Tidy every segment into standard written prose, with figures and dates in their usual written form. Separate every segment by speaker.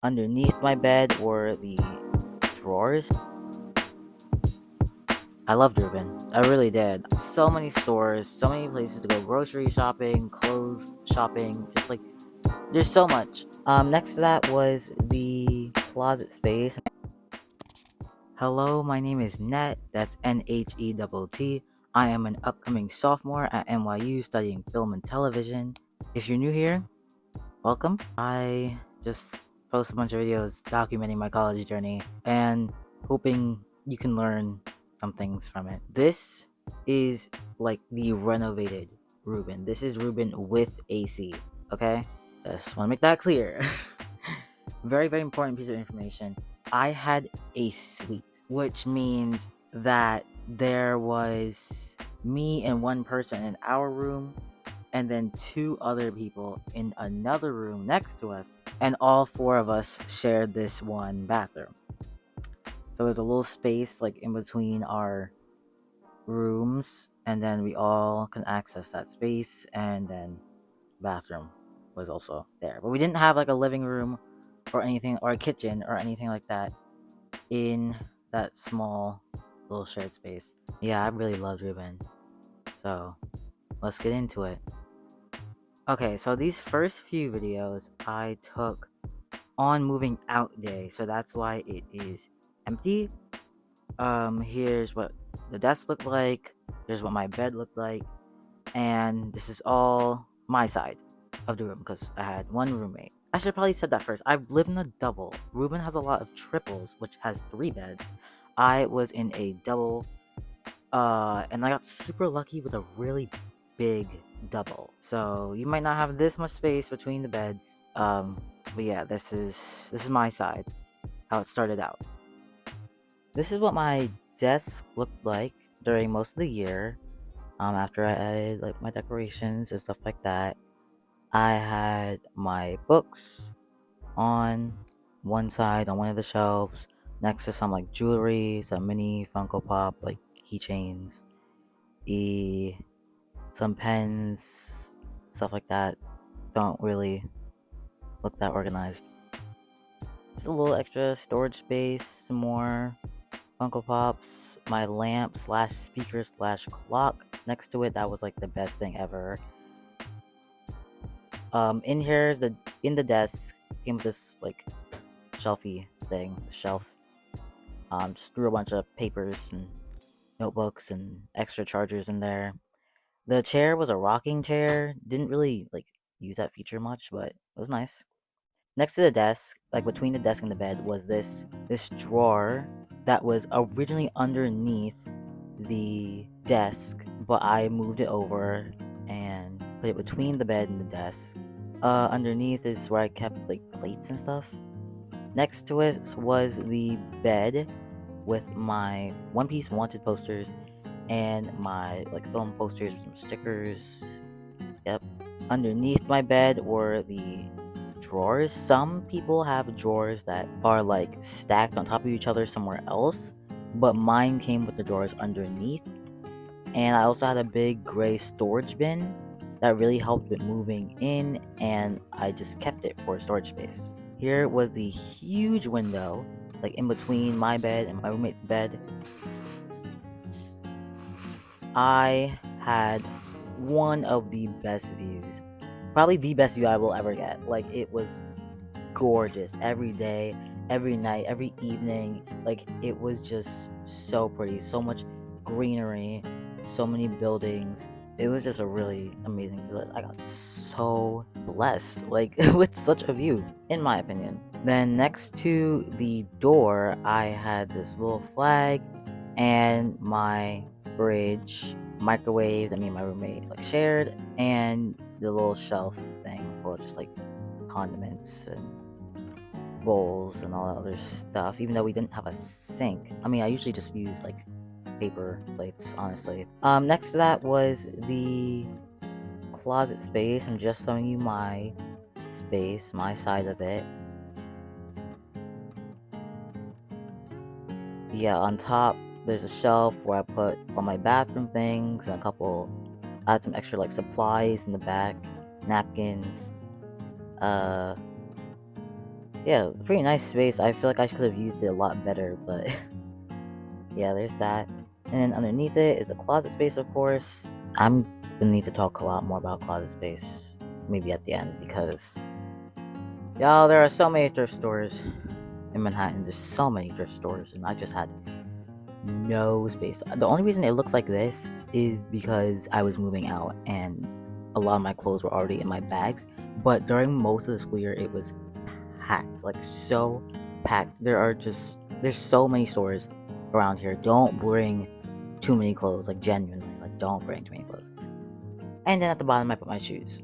Speaker 1: Underneath my bed were the drawers. I loved Rubin. I really did. So many stores, so many places to go grocery shopping, clothes shopping, just like there's so much. Next to that was the closet space. Hello, my name is Nhett. That's Nhet. I am an upcoming sophomore at NYU studying film and television. If you're new here, welcome. I just post a bunch of videos documenting my college journey and hoping you can learn some things from it. This is like the renovated Rubin. This is Rubin with AC, okay? Just want to make that clear. Very, very important piece of information. I had a suite, which means that there was me and one person in our room, and then two other people in another room next to us, and all four of us shared this one bathroom. So there's a little space like in between our rooms, and then we all can access that space, and then bathroom was also there. But we didn't have like a living room or anything, or a kitchen or anything like that in that small little shared space. Yeah, I really loved Rubin. So let's get into it. Okay, so these first few videos I took on moving out day, so that's why it is empty. Here's what the desk looked like, here's what my bed looked like, and this is all my side of the room because I had one roommate. I should probably said that first. I've lived in a double. Rubin has a lot of triples, which has 3 beds. I was in a double, and I got super lucky with a really big double. So you might not have this much space between the beds. But yeah, this is my side, how it started out. This is what my desk looked like during most of the year. After I added like my decorations and stuff like that, I had my books on one side on one of the shelves, next to some like jewelry, some mini Funko Pop like keychains, e some pens, stuff like that. Don't really look that organized. Just a little extra storage space, some more Funko Pops, my lamp slash speaker slash clock next to it. That was like the best thing ever. In here is in the desk came with this like shelfy thing, shelf. Just threw a bunch of papers and notebooks and extra chargers in there. The chair was a rocking chair. Didn't really like use that feature much, but it was nice. Next to the desk, like between the desk and the bed, was this drawer that was originally underneath the desk, but I moved it over and put it between the bed and the desk. Underneath is where I kept like plates and stuff. Next to it was the bed with my One Piece wanted posters and my like film posters with some stickers. Yep. Underneath my bed were the drawers. Some people have drawers that are like stacked on top of each other somewhere else, but mine came with the drawers underneath. And I also had a big gray storage bin that really helped with moving in, and I just kept it for storage space. Here was the huge window, like in between my bed and my roommate's bed. I had one of the best views, probably the best view I will ever get. Like, it was gorgeous every day, every night, every evening. Like, it was just so pretty, so much greenery, so many buildings. It was just a really amazing village. I got so blessed, like with such a view, in my opinion. Then next to the door, I had this little flag and my fridge, microwave that me and my roommate like shared, and the little shelf thing for just like condiments and bowls and all that other stuff, even though we didn't have a sink. I mean, I usually just use like paper plates, honestly. Next to that was the closet space. I'm just showing you my space, my side of it. Yeah, on top there's a shelf where I put all my bathroom things and I had some extra like supplies in the back, napkins. Yeah, yeah, it's a pretty nice space. I feel like I could have used it a lot better, but yeah, there's that. And then underneath it is the closet space, of course. I'm gonna need to talk a lot more about closet space, maybe at the end, because y'all, there are so many thrift stores in Manhattan. There's so many thrift stores, and I just had no space. The only reason it looks like this is because I was moving out and a lot of my clothes were already in my bags. But during most of the school year, it was packed, like so packed. There's so many stores around here. Don't bring too many clothes, like genuinely, like don't bring too many clothes. And then at the bottom, I put my shoes.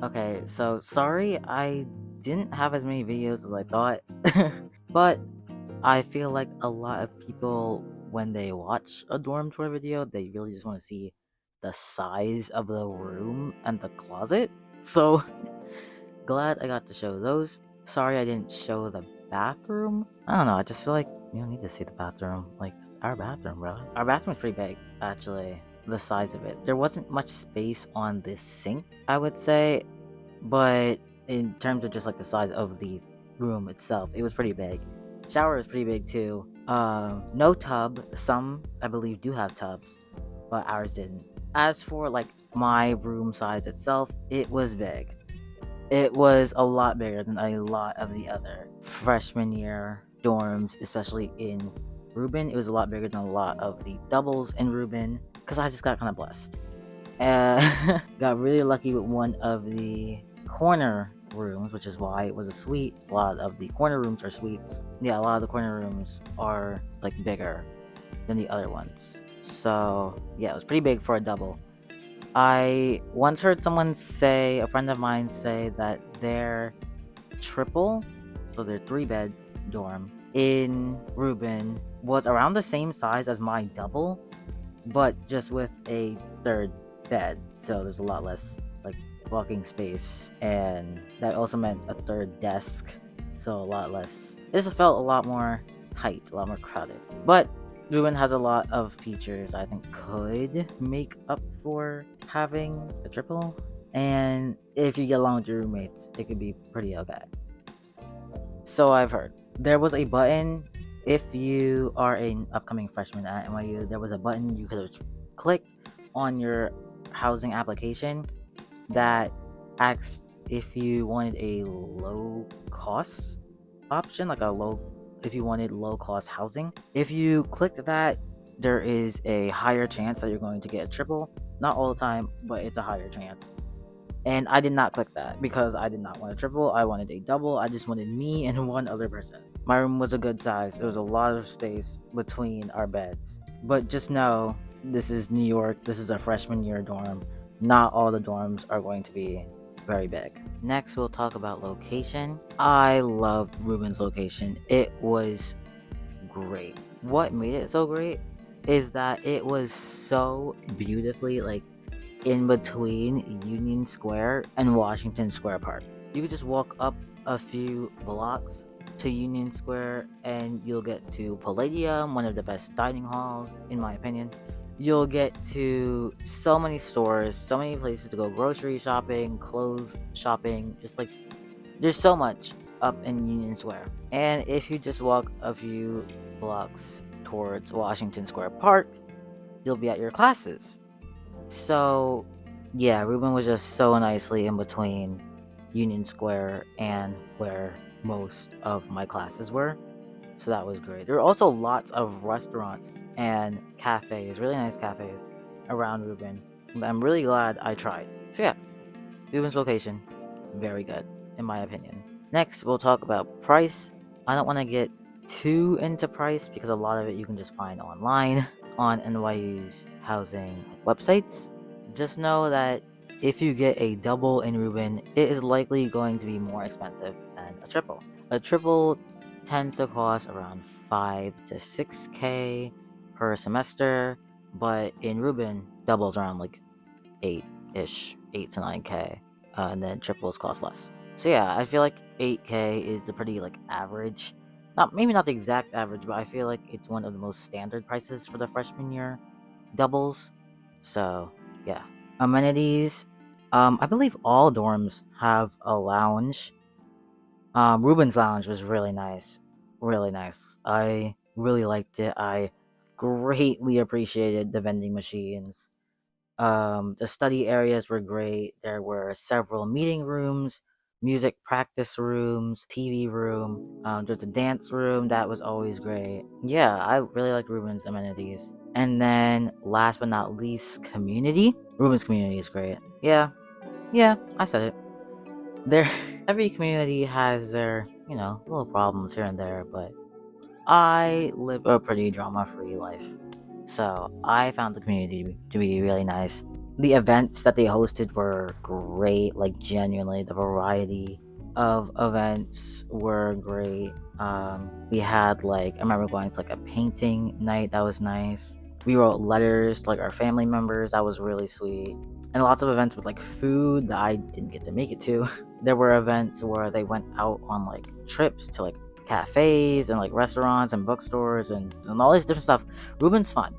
Speaker 1: Okay, so sorry I didn't have as many videos as I thought, but I feel like a lot of people, when they watch a dorm tour video, they really just want to see the size of the room and the closet. So glad I got to show those. Sorry I didn't show the bathroom. I don't know, I just feel like you don't need to see the bathroom. Like, it's our bathroom, bro. Our bathroom's pretty big, actually. The size of it. There wasn't much space on this sink, I would say, but in terms of just like the size of the room itself, it was pretty big. Shower is pretty big too. No tub. Some I believe do have tubs, but ours didn't. As for like my room size itself, it was big. It was a lot bigger than a lot of the other freshman year dorms, especially in Rubin. It was a lot bigger than a lot of the doubles in Rubin because I just got kind of blessed. Got really lucky with one of the corner rooms, which is why it was a suite. A lot of the corner rooms are suites. Yeah, a lot of the corner rooms are like bigger than the other ones. So yeah, it was pretty big for a double. I once heard a friend of mine say that their triple, so their 3-bed dorm in Rubin was around the same size as my double, but just with a third bed. So there's a lot less like walking space, and that also meant a third desk. So a lot less. It just felt a lot more tight, a lot more crowded. But Rubin has a lot of features I think could make up for having a triple. And if you get along with your roommates, it could be pretty okay. So I've heard. There was a button if you are an upcoming freshman at NYU. There was a button you could have clicked on your housing application that asked if you wanted a low cost option, like if you wanted low cost housing. If you click that, there is a higher chance that you're going to get a triple. Not all the time, but it's a higher chance. And I did not click that because I did not want a triple. I wanted a double. I just wanted me and one other person. My room was a good size. There was a lot of space between our beds. But just know, this is New York. This is a freshman year dorm. Not all the dorms are going to be very big. Next, we'll talk about location. I loved Rubin's location. It was great. What made it so great is that it was so beautifully like in between Union Square and Washington Square Park. You could just walk up a few blocks to Union Square and you'll get to Palladium, one of the best dining halls, in my opinion. You'll get to so many stores, so many places to go grocery shopping, clothes shopping, just like there's so much up in Union Square. And if you just walk a few blocks towards Washington Square Park, you'll be at your classes. So, yeah, Rubin was just so nicely in between Union Square and where most of my classes were. So that was great. There were also lots of restaurants and cafes, really nice cafes around Rubin. I'm really glad I tried. So, yeah, Rubin's location, very good, in my opinion. Next, we'll talk about price. I don't want to get too into price because a lot of it you can just find online on NYU's housing websites. Just know that if you get a double in Rubin, it is likely going to be more expensive than a triple. A triple tends to cost around 5 to 6K per semester, but in Rubin, doubles around like 8-ish, 8 to 9K, and then triples cost less. So yeah, I feel like 8K is the pretty like average, maybe not the exact average, but I feel like it's one of the most standard prices for the freshman year doubles. So yeah, amenities. I believe all dorms have a lounge. Rubin's Lounge was really nice. Really nice. I really liked it. I greatly appreciated the vending machines. The study areas were great. There were several meeting rooms, music practice rooms, TV room. There's a dance room that was always great. Yeah, I really liked Rubin's amenities. And then, last but not least, community. Rubin's community is great. Yeah, I said it. There, every community has their, little problems here and there, but I live a pretty drama-free life. So I found the community to be really nice. The events that they hosted were great, like genuinely, the variety of events were great. We had I remember going to like a painting night that was nice. We wrote letters to like our family members, that was really sweet. And lots of events with like food that I didn't get to make it to. There were events where they went out on like trips to like cafes and like restaurants and bookstores and all this different stuff. Rubin's fun.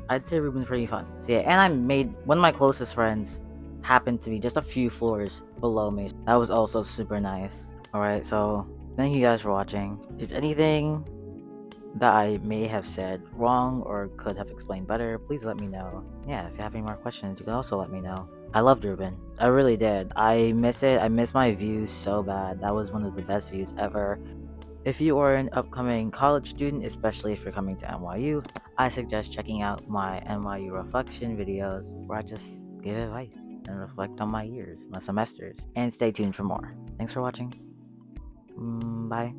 Speaker 1: I'd say Rubin's pretty fun. So yeah, and I made one of my closest friends happened to be just a few floors below me. That was also super nice. Alright, so thank you guys for watching. If there's anything that I may have said wrong or could have explained better, please let me know. Yeah, if you have any more questions, you can also let me know. I loved Rubin. I really did. I miss it. I miss my views so bad. That was one of the best views ever. If you are an upcoming college student, especially if you're coming to NYU, I suggest checking out my NYU reflection videos where I just give advice and reflect on my years, my semesters, and stay tuned for more. Thanks for watching. Bye.